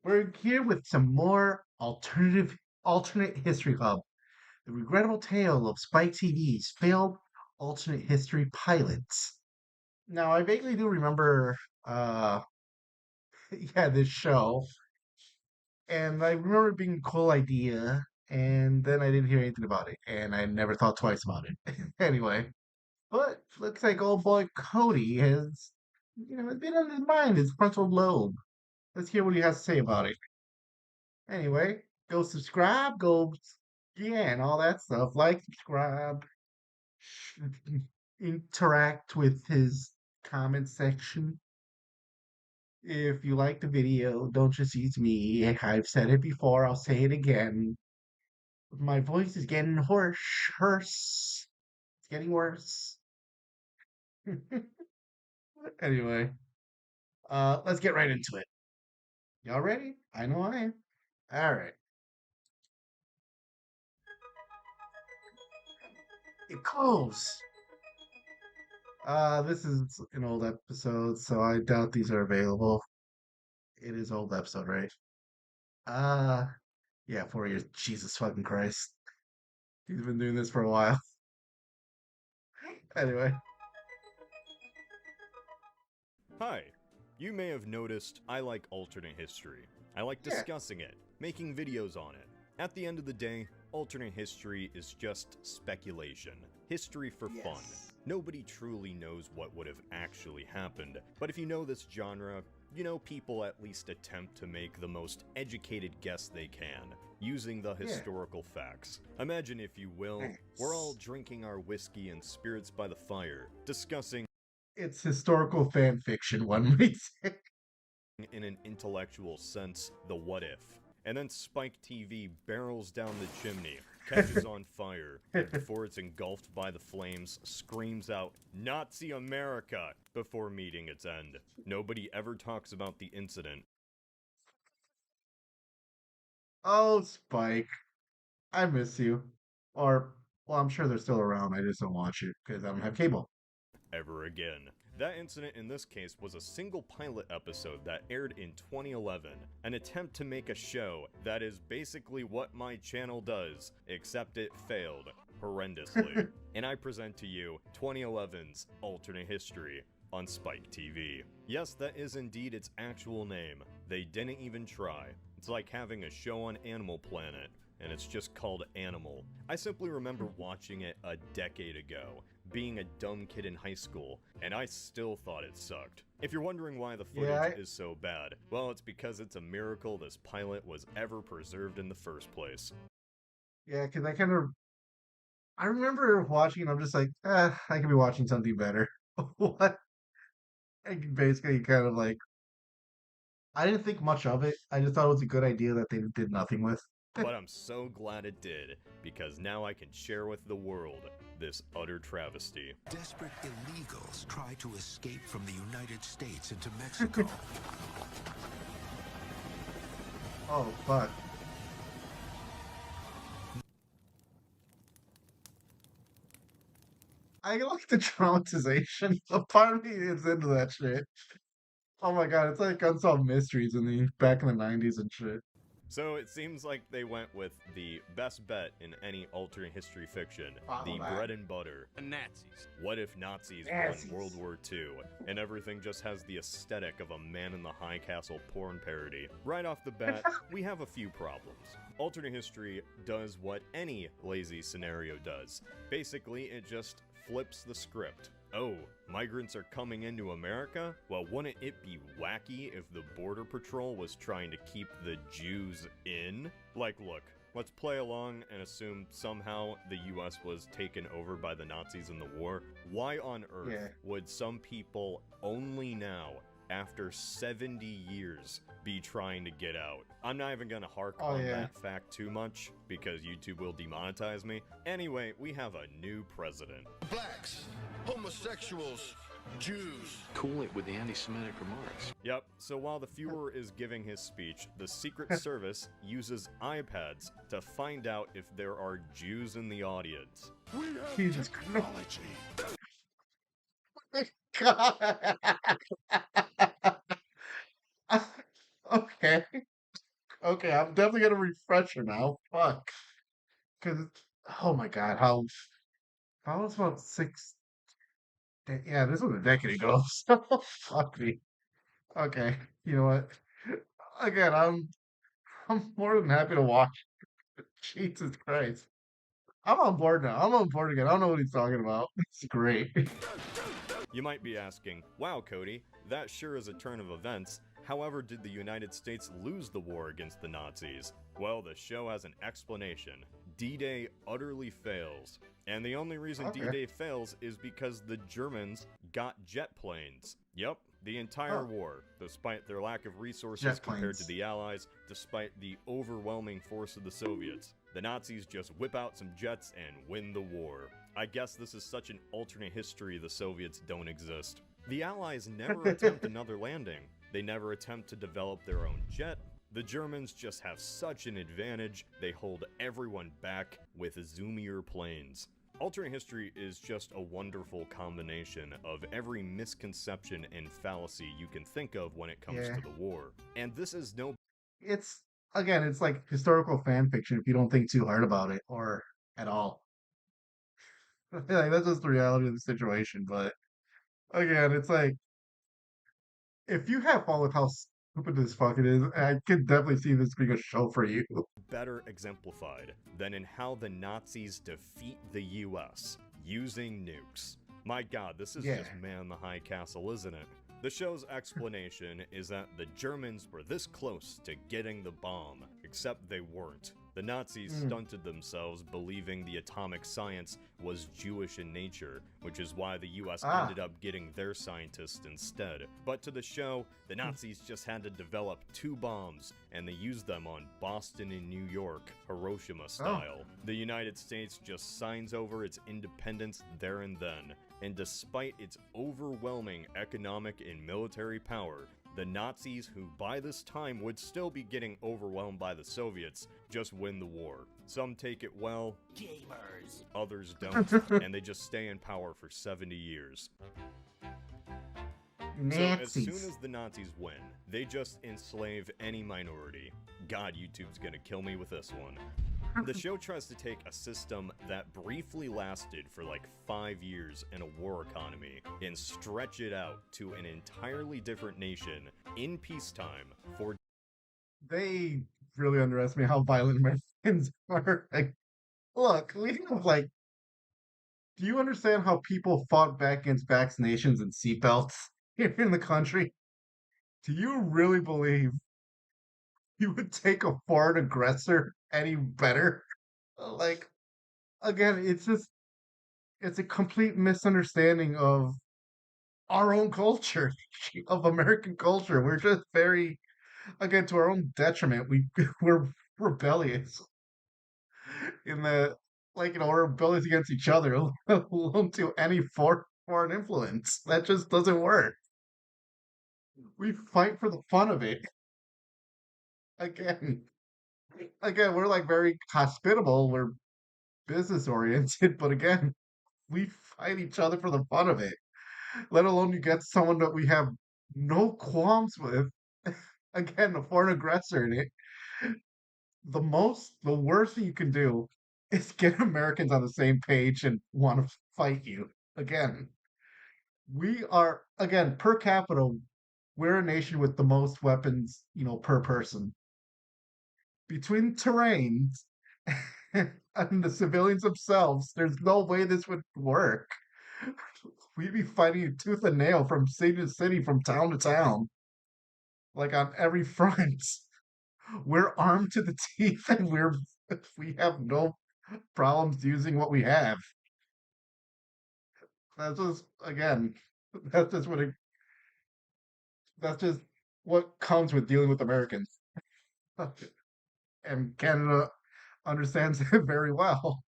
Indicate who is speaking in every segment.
Speaker 1: We're here with some more alternate history hub. The regrettable tale of Spike TV's failed alternate history pilots. Now, I vaguely do remember, uh, yeah, this show, and I remember it being a cool idea, and then I didn't hear anything about it, and I never thought twice about it. Anyway, but looks like old boy Cody has, it's been on his mind, his frontal lobe. Let's hear what he has to say about it. Anyway, go subscribe, yeah, and all that stuff. Like, subscribe, interact with his comment section. If you like the video, don't just use me. I've said it before, I'll say it again. My voice is getting hoarse. It's getting worse. Anyway, let's get right into it. Y'all ready? I know I am. All right. It close. This is an old episode, so I doubt these are available. It is old episode, right? Uh, yeah, 4 years. Jesus fucking Christ. He's been doing this for a while. Anyway,
Speaker 2: Hi. You may have noticed I like alternate history. I like
Speaker 1: yeah,
Speaker 2: discussing it, making videos on it. At the end of the day, alternate history is just speculation. History for fun.
Speaker 1: yes.
Speaker 2: Nobody truly knows what would have actually happened, but if you know this genre, you know people at least attempt to make the most educated guess they can, using the
Speaker 1: Yeah,
Speaker 2: historical facts. Imagine, if you will, we're all
Speaker 1: nice.
Speaker 2: drinking our whiskey and spirits by the fire, discussing
Speaker 1: It's historical fan fiction, one might say.
Speaker 2: in an intellectual sense the what if. And then Spike TV barrels down the chimney, catches on fire, and before it's engulfed by the flames, screams out, "Nazi America!" before meeting its end. Nobody ever talks about the incident.
Speaker 1: Oh, Spike, I miss you. Or, well, I'm sure they're still around. I just don't watch it because I don't have cable.
Speaker 2: Ever again. That incident in this case was a single pilot episode that aired in 2011, an attempt to make a show that is basically what my channel does, except it failed horrendously. And I present to you 2011's Alternate History on Spike TV. Yes, that is indeed its actual name. They didn't even try. It's like having a show on Animal Planet, and it's just called Animal. I simply remember watching it a decade ago, being a dumb kid in high school, and I still thought it sucked. If you're wondering why the
Speaker 1: Yeah,
Speaker 2: footage is so bad, well, it's because it's a miracle this pilot was ever preserved in the first place.
Speaker 1: yeah, because I remember watching and I'm just like, I could be watching something better. What? And basically kind of like, I didn't think much of it. I just thought it was a good idea that they did nothing with.
Speaker 2: But I'm so glad it did, because now I can share with the world this utter travesty.
Speaker 3: Desperate illegals try to escape from the United States into Mexico.
Speaker 1: Oh, fuck. I like the traumatization. A part of me is into that shit. Oh my god, it's like unsolved mysteries in the back in the 90s and shit.
Speaker 2: So it seems like they went with the best bet in any alternate history fiction,
Speaker 1: Follow
Speaker 2: the
Speaker 1: that.
Speaker 2: bread and butter.
Speaker 4: The Nazis.
Speaker 2: What if Nazis
Speaker 1: Nazis.
Speaker 2: won World War II, and everything just has the aesthetic of a Man in the High Castle porn parody? Right off the bat, we have a few problems. Alternate history does what any lazy scenario does. Basically, it just flips the script. Oh, migrants are coming into America? Well, wouldn't it be wacky if the Border Patrol was trying to keep the Jews in? Like, look, let's play along and assume somehow the US was taken over by the Nazis in the war. Why on earth
Speaker 1: Yeah.
Speaker 2: would some people only now, after 70 years, be trying to get out? I'm not even gonna hark
Speaker 1: Oh,
Speaker 2: on
Speaker 1: yeah.
Speaker 2: that fact too much, because YouTube will demonetize me. Anyway, we have a new president.
Speaker 5: Blacks, homosexuals, Jews.
Speaker 4: Cool it with the anti-Semitic remarks.
Speaker 2: Yep, so while the Fuhrer is giving his speech, the Secret Service uses iPads to find out if there are Jews in the audience.
Speaker 5: We have
Speaker 1: Jesus
Speaker 5: technology.
Speaker 1: God. Okay. Okay, I'm definitely gonna refresh her now. Fuck. Cause oh my god, how was about yeah, this was a decade ago. So fuck me. Okay, you know what? Again, I'm more than happy to watch. Jesus Christ. I'm on board now. I'm on board again. I don't know what he's talking about. It's great.
Speaker 2: You might be asking, wow, Cody, that sure is a turn of events. However, did the United States lose the war against the Nazis? Well, the show has an explanation. D-Day utterly fails. And the only reason
Speaker 1: Okay.
Speaker 2: D-Day fails is because the Germans got jet planes. Yep, the entire
Speaker 1: Oh,
Speaker 2: war, despite their lack of resources
Speaker 1: jet
Speaker 2: compared to
Speaker 1: planes.
Speaker 2: the Allies, despite the overwhelming force of the Soviets. The Nazis just whip out some jets and win the war. I guess this is such an alternate history the Soviets don't exist. The Allies never attempt another landing. They never attempt to develop their own jet. The Germans just have such an advantage, they hold everyone back with zoomier planes. Alternate history is just a wonderful combination of every misconception and fallacy you can think of when it comes
Speaker 1: Yeah.
Speaker 2: to the war. And this is no
Speaker 1: It's again, it's like historical fan fiction if you don't think too hard about it or at all. Like that's just the reality of the situation. But again, it's like if you have fun with how stupid this fucking is, I could definitely see this being a show for you.
Speaker 2: better exemplified than in how the Nazis defeat the US using nukes. My god, this is
Speaker 1: Yeah.
Speaker 2: just Man the High Castle, isn't it? The show's explanation is that the Germans were this close to getting the bomb, except they weren't. The Nazis
Speaker 1: Mm.
Speaker 2: stunted themselves believing the atomic science was Jewish in nature, which is why the US
Speaker 1: Ah.
Speaker 2: ended up getting their scientists instead. But to the show, the Nazis just had to develop 2 bombs, and they used them on Boston and New York, Hiroshima style. The United States just signs over its independence there and then, and despite its overwhelming economic and military power, the Nazis, who by this time would still be getting overwhelmed by the Soviets, just win the war. Some take it well, gamers. Others don't, and they just stay in power for 70 years. So as soon
Speaker 1: Nazis.
Speaker 2: as the Nazis win, they just enslave any minority. God, YouTube's gonna kill me with this one. The show tries to take a system that briefly lasted for like 5 years in a war economy and stretch it out to an entirely different nation in peacetime for
Speaker 1: They really underestimate how violent Americans are. Like, look, we have like, do you understand how people fought back against vaccinations and seatbelts here in the country? Do you really believe you would take a foreign aggressor any better? Like, again, it's a complete misunderstanding of our own culture, of American culture. We're just very, again, to our own detriment. We're rebellious in the, like, we're rebellious against each other, let alone to any foreign influence. That just doesn't work. We fight for the fun of it. Again, we're like very hospitable. We're business oriented, but again, we fight each other for the fun of it. Let alone you get someone that we have no qualms with. Again, a foreign aggressor in it. The worst thing you can do is get Americans on the same page and want to fight you. Again, we are, again, per capita, we're a nation with the most weapons, per person. Between terrains and the civilians themselves, there's no way this would work. We'd be fighting tooth and nail from city to city, from town to town, like on every front. We're armed to the teeth, and we have no problems using what we have. That's just again, that's just what it, that's just what comes with dealing with Americans, and Canada understands it very well.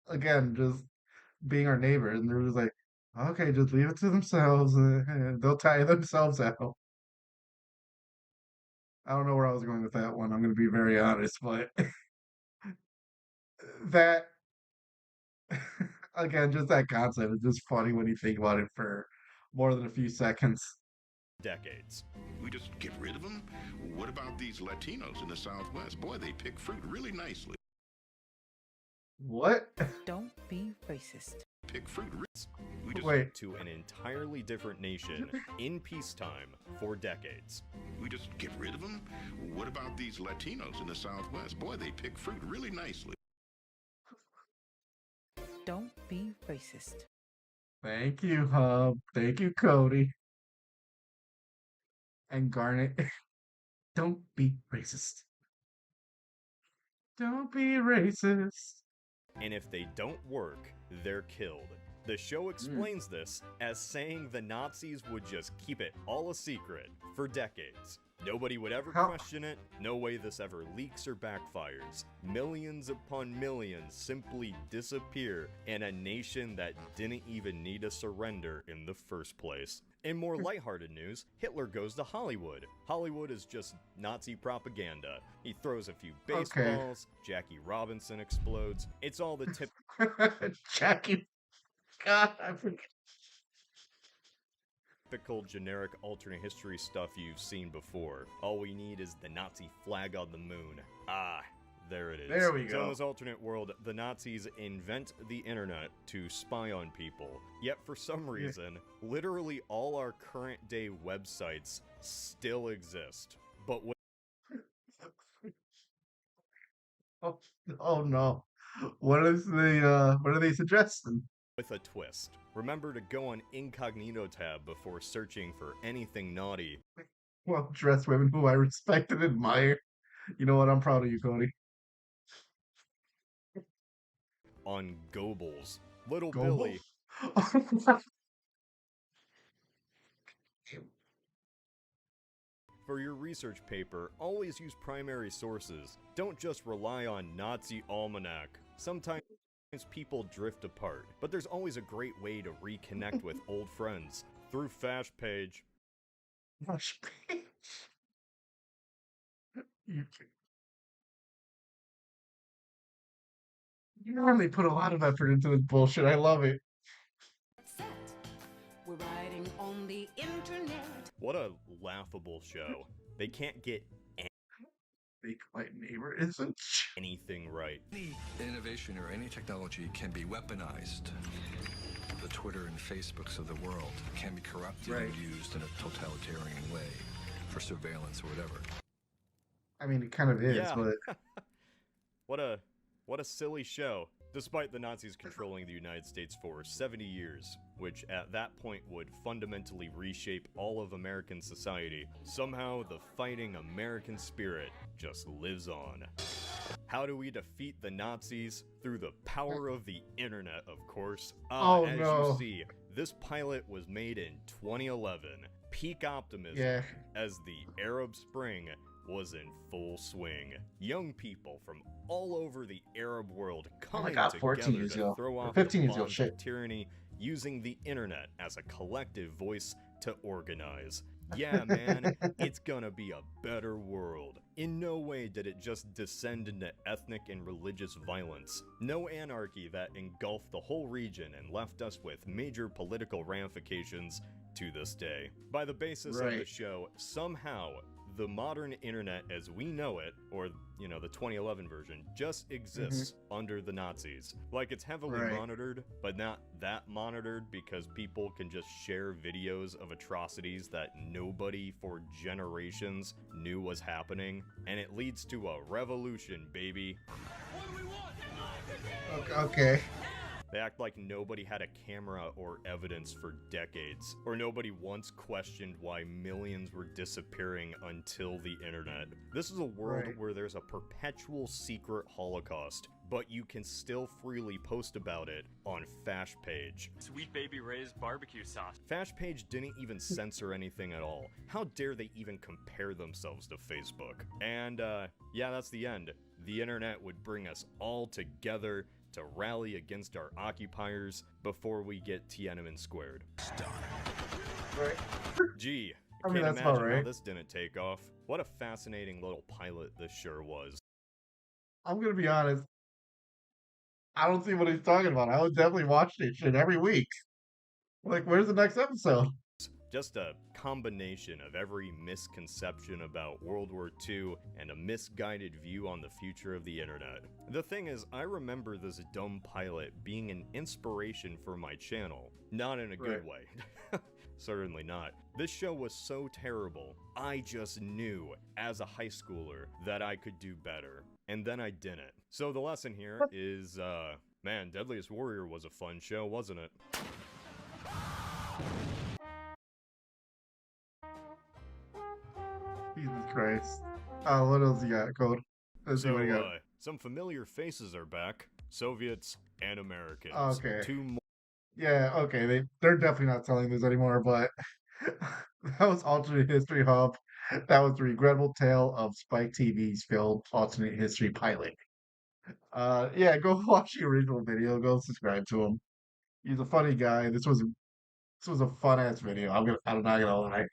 Speaker 1: Again, just being our neighbor, and they're just like, okay, just leave it to themselves. They'll tire themselves out. I don't know where I was going with that one. I'm going to be very honest, but that again, just that concept is just funny when you think about it for more than a few seconds.
Speaker 2: decades.
Speaker 5: We just get rid of them? What about these Latinos in the Southwest? Boy, they pick fruit really nicely.
Speaker 1: What?
Speaker 6: Don't be racist.
Speaker 5: Pick fruit. We just
Speaker 1: Wait.
Speaker 2: To an entirely different nation in peacetime for decades.
Speaker 5: We just get rid of them? What about these Latinos in the Southwest? Boy, they pick fruit really nicely.
Speaker 6: Don't be racist.
Speaker 1: Thank you, Hub. Thank you, Cody. And Garnet. Don't be racist. Don't be racist.
Speaker 2: And if they don't work, they're killed. The show explains this as saying the Nazis would just keep it all a secret for decades. Nobody would ever question it, no way this ever leaks or backfires. Millions upon millions simply disappear in a nation that didn't even need to surrender in the first place. In more lighthearted news, Hitler goes to Hollywood. Hollywood is just Nazi propaganda. He throws a few baseballs, Jackie Robinson explodes. It's all the
Speaker 1: Jackie. God, I forget.
Speaker 2: typical generic alternate history stuff you've seen before. All we need is the Nazi flag on the moon. Ah, there it is.
Speaker 1: There we
Speaker 2: So in
Speaker 1: go.
Speaker 2: this alternate world, the Nazis invent the internet to spy on people. Yet for some reason, literally all our current day websites still exist. But
Speaker 1: Oh no. What are they suggesting?
Speaker 2: with a twist. Remember to go on incognito tab before searching for anything naughty.
Speaker 1: Well dressed women who I respect and admire. You know what? I'm proud of you, Cody.
Speaker 2: On Goebbels. Little
Speaker 1: Go.
Speaker 2: Billy. For your research paper, always use primary sources. Don't just rely on Nazi Almanac. Sometimes people drift apart, but there's always a great way to reconnect with old friends through Fash Page.
Speaker 1: You really put a lot of effort into this bullshit. I love it.
Speaker 7: Set. We're riding on the internet.
Speaker 2: What a laughable show. They can't get
Speaker 1: Think my neighbor isn't.
Speaker 2: anything right.
Speaker 8: Any innovation or any technology can be weaponized. The Twitter and Facebooks of the world can be corrupted and used in a totalitarian way for surveillance or whatever.
Speaker 1: I mean, it kind of is,
Speaker 2: Yeah.
Speaker 1: but
Speaker 2: What a silly show. Despite the Nazis controlling the United States for 70 years, which at that point would fundamentally reshape all of American society, somehow the fighting American spirit just lives on. How do we defeat the Nazis? Through the power of the internet, of course.
Speaker 1: Oh,
Speaker 2: as
Speaker 1: no.
Speaker 2: you see, this pilot was made in 2011. Peak optimism
Speaker 1: yeah.
Speaker 2: as the Arab Spring was in full swing. Young people from all over the Arab world coming
Speaker 1: God, 14
Speaker 2: together
Speaker 1: years
Speaker 2: to
Speaker 1: ago.
Speaker 2: throw
Speaker 1: Or
Speaker 2: off
Speaker 1: 15
Speaker 2: the
Speaker 1: years ago,
Speaker 2: bonds
Speaker 1: shit.
Speaker 2: of tyranny, using the internet as a collective voice to organize. Yeah, man, it's gonna be a better world. In no way did it just descend into ethnic and religious violence. No anarchy that engulfed the whole region and left us with major political ramifications to this day. By the basis of the
Speaker 1: Right.
Speaker 2: show, somehow the modern internet as we know it, or, you know, the 2011 version, just exists under the Nazis. Like, it's heavily
Speaker 1: Right.
Speaker 2: monitored, but not that monitored because people can just share videos of atrocities that nobody for generations knew was happening, and it leads to a revolution, baby.
Speaker 1: Okay.
Speaker 2: They act like nobody had a camera or evidence for decades, or nobody once questioned why millions were disappearing until the internet. This is a world
Speaker 1: Right.
Speaker 2: where there's a perpetual secret Holocaust, but you can still freely post about it on Fash Page.
Speaker 9: Sweet Baby Ray's barbecue sauce.
Speaker 2: Fash Page didn't even censor anything at all. How dare they even compare themselves to Facebook? And, yeah, that's the end. The internet would bring us all together to rally against our occupiers before we get Tiananmen squared.
Speaker 1: Right.
Speaker 2: Gee,
Speaker 1: I
Speaker 2: I
Speaker 1: mean,
Speaker 2: can't
Speaker 1: that's about
Speaker 2: imagine how
Speaker 1: right.
Speaker 2: this didn't take off. What a fascinating little pilot this sure was.
Speaker 1: I'm gonna be honest. I don't see what he's talking about. I would definitely watch this shit every week. Like, where's the next episode?
Speaker 2: Just a combination of every misconception about World War II and a misguided view on the future of the internet. The thing is, I remember this dumb pilot being an inspiration for my channel. Not in a good way. Certainly not. This show was so terrible, I just knew, as a high schooler, that I could do better. And then I didn't. So the lesson here is, man, Deadliest Warrior was a fun show, wasn't it?
Speaker 1: Jesus Christ. What else you got, Code? Let's see
Speaker 2: So,
Speaker 1: what you got.
Speaker 2: some familiar faces are back. Soviets and Americans.
Speaker 1: Okay.
Speaker 2: Two more.
Speaker 1: Yeah, okay. They're definitely not selling this anymore, but that was Alternate History Hub. That was the regrettable tale of Spike TV's failed alternate history pilot. Yeah, go watch the original video. Go subscribe to him. He's a funny guy. This was a fun ass video. I'm not gonna lie.